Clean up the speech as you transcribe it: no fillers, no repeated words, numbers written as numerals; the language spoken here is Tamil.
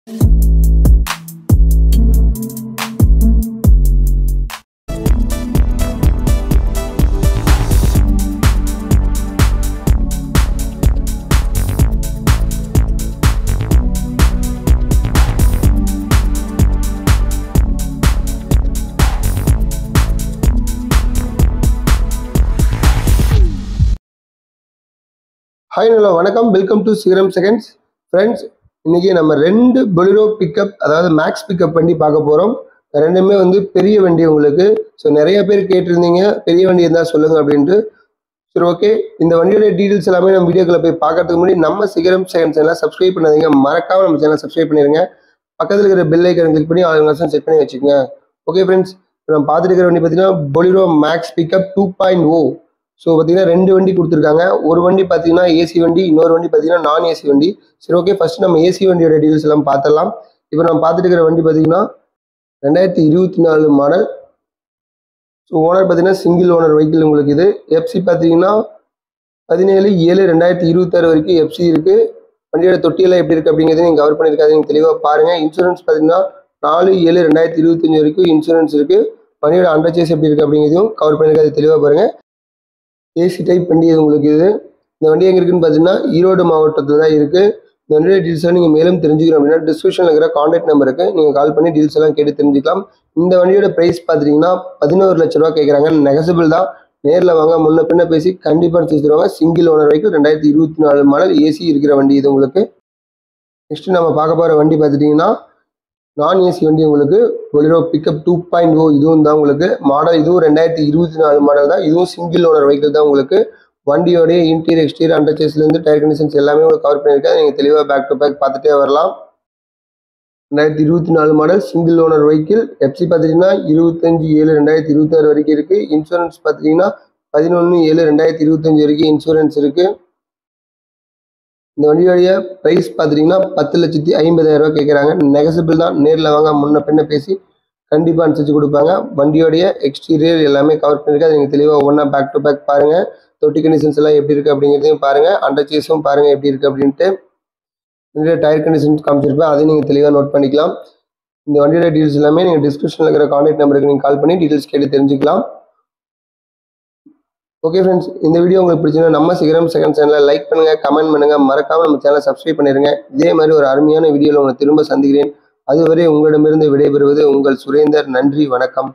ஹாய் ஹலோ வணக்கம், welcome to serum seconds. Friends, இன்னைக்கு நம்ம 2 பொலிரோ பிக்கப், அதாவது மேக்ஸ் பிக்கப் வண்டி பார்க்க போகிறோம். ரெண்டுமே பெரிய வண்டி உங்களுக்கு. ஸோ நிறைய பேர் கேட்டிருந்தீங்க பெரிய வண்டி இருந்தால் சொல்லுங்கள் அப்படின்ட்டு. சரி, ஓகே. இந்த வண்டியோட டீட்டெயில்ஸ் எல்லாமே நம்ம வீடியோக்களை போய் பார்க்கறதுக்கு முன்னாடி நம்ம சீரம் செகண்ட்ஸ் எல்லாம் சப்ஸ்கிரைப் பண்ணாதீங்க, மறக்காம நம்ம சேனல் சப்ஸ்கிரைப் பண்ணிடுங்க. பக்கத்தில் இருக்கிற பெல் ஐக்கன் கிளிக் பண்ணி ஆல் நோட்டிஃபிகேஷன் செட் பண்ணி வச்சுக்கோங்க. ஓகே ஃப்ரெண்ட்ஸ், நம்ம பார்த்துட்டு இருக்கிற வண்டி பார்த்தீங்கன்னா பொலிரோ மேக்ஸ் பிக்கப் 2.0. ஸோ பார்த்தீங்கன்னா 2 வண்டி கொடுத்துருக்காங்க. ஒரு வண்டி பார்த்தீங்கன்னா ஏசி வண்டி, இன்னொரு வண்டி பார்த்தீங்கன்னா நான் ஏசி வண்டி. சரி, ஓகே. ஃபர்ஸ்ட் நம்ம ஏசி வண்டியோட டீட்டெயில்ஸ் எல்லாம் பார்த்துடலாம். இப்போ நம்ம பார்த்துட்டு இருக்கிற வண்டி பார்த்தீங்கன்னா 2024 மாடல். ஸோ ஓனர் பார்த்தீங்கன்னா சிங்கிள் ஓனர் வெஹிக்கிள் உங்களுக்கு. இது எஃப்சி பார்த்தீங்கன்னா 17/7/2026 வரைக்கும் எஃப்சி இருக்குது. வண்டியோட தொட்டியெல்லாம் எப்படி இருக்குது அப்படிங்கிறது நீங்கள் கவர் பண்ணியிருக்காது, நீங்கள் தெளிவாக பாருங்கள். இன்சூரன்ஸ் பார்த்தீங்கன்னா 4/7/2025 வரைக்கும் இன்சூரன்ஸ் இருக்குது. வண்டியோட அண்டர்சேஸ் எப்படி இருக்குது அப்படிங்கிறதையும் கவர் பண்ணியிருக்காது, தெளிவாக பாருங்கள். ஏசி டைப் வண்டி இது உங்களுக்கு. இது இந்த வண்டி எங்கே இருக்குன்னு பார்த்தீங்கன்னா ஈரோடு மாவட்டத்தில் தான் இருக்குது. இந்த வண்டியோட டீல்ஸெல்லாம் நீங்கள் மேலும் தெரிஞ்சுக்கணும் அப்படின்னா டிஸ்கிரிப்ஷனில் இருக்கிற கான்டாக்ட் நம்பருக்கு நீங்கள் கால் பண்ணி டீல்ஸ் எல்லாம் கேட்டு தெரிஞ்சுக்கலாம். இந்த வண்டியோட ப்ரைஸ் பார்த்தீங்கன்னா 11 லட்ச ரூபா கேட்குறாங்க. நெகசபிள் தான், நேரில் வாங்க, முன்ன பின்ன பேசி கண்டிப்பாக தருவாங்க. Single owner vehicle, 2024 model, AC இருக்கிற வண்டி இது உங்களுக்கு. நெக்ஸ்ட் நம்ம பார்க்க போகிற வண்டி பார்த்துட்டிங்கன்னா நான் ஏசி வண்டி உங்களுக்கு. பொலிரோ பிக்கப் 2.0 இதுவும் தான் உங்களுக்கு மாடல். இதுவும் 2024 மாடல் தான். இதுவும் சிங்கிள் ஓனர் வெஹிக்கிள் தான் உங்களுக்கு. வண்டியோடைய இன்டீரியர் எக்ஸ்டீரியர் அண்டர்சேஸ்லேருந்து டயர் கண்டிஷன்ஸ் எல்லாமே உங்களுக்கு கவர் பண்ணியிருக்காது. நீங்கள் தெளிவாக பேக் டு பேக் பார்த்துட்டே வரலாம். 2024 model single owner vehicle. FC பார்த்துட்டிங்கன்னா 25/7/2026 வரைக்கும் இருக்குது. இன்சூரன்ஸ் பார்த்துட்டிங்கன்னா 11/7/2025 வரைக்கும் இன்சூரன்ஸ் இருக்குது. இந்த வண்டியோடைய ப்ரைஸ் பார்த்துட்டிங்கன்னா 10,50,000 கேட்குறாங்க. நெகசபிள் தான், நேரில் வாங்க, முன்ன பின்ன பேசி கண்டிப்பாக அனுசரித்து கொடுப்பாங்க. வண்டியோடைய எக்ஸ்டீரியர் எல்லாமே கவர் பண்ணியிருக்காது. நீங்கள் தெளிவாக ஒவ்வொன்றா பேக் டு பேக் பாருங்கள். தொட்டி கண்டிஷன்ஸ் எல்லாம் எப்படி இருக்குது அப்படிங்கிறதையும் பாருங்கள். அண்டர்சேஸும் பாருங்கள் எப்படி இருக்குது அப்படின்ட்டு. இந்த டயர் கண்டிஷன்ஸ் காமிச்சிருப்பேன், அதையும் நீங்கள் தெளிவாக நோட் பண்ணிக்கலாம். இந்த வண்டியோட டீட்டெயில்ஸ் எல்லாமே நீங்கள் டிஸ்கிரிப்ஷனில் இருக்கிற கான்டாக்ட் நம்பருக்கு நீங்கள் கால் பண்ணி டீட்டெயில்ஸ் கேட்டு தெரிஞ்சுக்கலாம். ஓகே ஃப்ரெண்ட்ஸ், இந்த வீடியோ உங்களுக்கு பிடிச்சிருந்தா நம்ம சீரம் செகண்ட் சேனலை லைக் பண்ணுங்கள், கமெண்ட் பண்ணுங்கள், மறக்காமல் நம்ம சேனலை சப்ஸ்கிரைப் பண்ணிடுங்க. இதே மாதிரி ஒரு அருமையான வீடியோவில் உங்களை திரும்ப சந்திக்கிறேன். அதுவரை உங்களிடமிருந்து விடைபெறுவது உங்கள் சுரேந்தர். நன்றி, வணக்கம்.